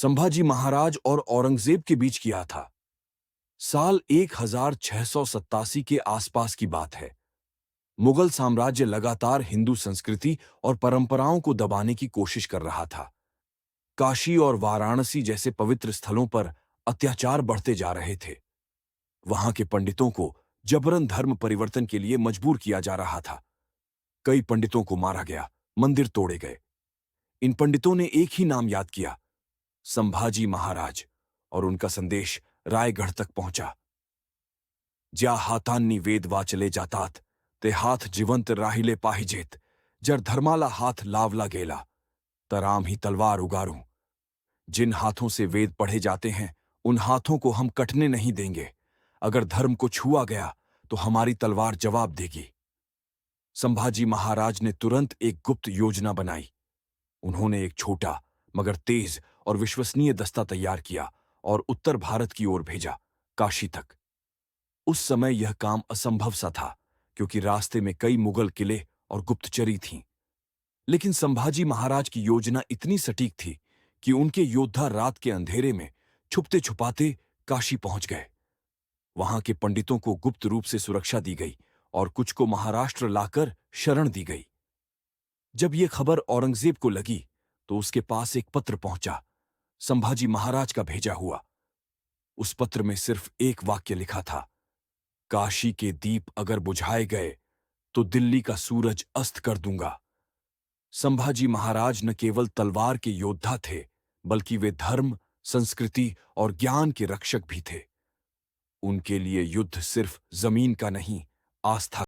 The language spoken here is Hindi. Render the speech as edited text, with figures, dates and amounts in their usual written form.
संभाजी महाराज और औरंगजेब के बीच किया था। साल 1687 के आसपास की बात है। मुगल साम्राज्य लगातार हिंदू संस्कृति और परंपराओं को दबाने की कोशिश कर रहा था। काशी और वाराणसी जैसे पवित्र स्थलों पर अत्याचार बढ़ते जा रहे थे। वहां के पंडितों को जबरन धर्म परिवर्तन के लिए मजबूर किया जा रहा था। कई पंडितों को मारा गया, मंदिर तोड़े गए। इन पंडितों ने एक ही नाम याद किया, संभाजी महाराज, और उनका संदेश रायगढ़ तक पहुंचा। ज्या हातांनी वेद वाचले जातात, ते हाथ जिवंत राहिले पाहिजेत, जर धर्माला हाथ लावला गेला, तराम ही तलवार उगारूं। जिन हाथों से वेद पढ़े जाते हैं, उन हाथों को हम कटने नहीं देंगे। अगर धर्म को छुआ गया, तो हमारी तलवार जवाब देगी। संभाजी महाराज ने तुरंत एक गुप्त योजना बनाई। उन्होंने एक छोटा मगर तेज और विश्वसनीय दस्ता तैयार किया और उत्तर भारत की ओर भेजा, काशी तक। उस समय यह काम असंभव सा था, क्योंकि रास्ते में कई मुगल किले और गुप्तचरी थीं। लेकिन संभाजी महाराज की योजना इतनी सटीक थी कि उनके योद्धा रात के अंधेरे में छुपते छुपाते काशी पहुंच गए। वहां के पंडितों को गुप्त रूप से सुरक्षा दी गई और कुछ को महाराष्ट्र लाकर शरण दी गई। जब यह खबर औरंगजेब को लगी, तो उसके पास एक पत्र पहुंचा, संभाजी महाराज का भेजा हुआ। उस पत्र में सिर्फ एक वाक्य लिखा था, काशी के दीप अगर बुझाए गए, तो दिल्ली का सूरज अस्त कर दूंगा। संभाजी महाराज न केवल तलवार के योद्धा थे, बल्कि वे धर्म, संस्कृति और ज्ञान के रक्षक भी थे। उनके लिए युद्ध सिर्फ जमीन का नहीं, आस्था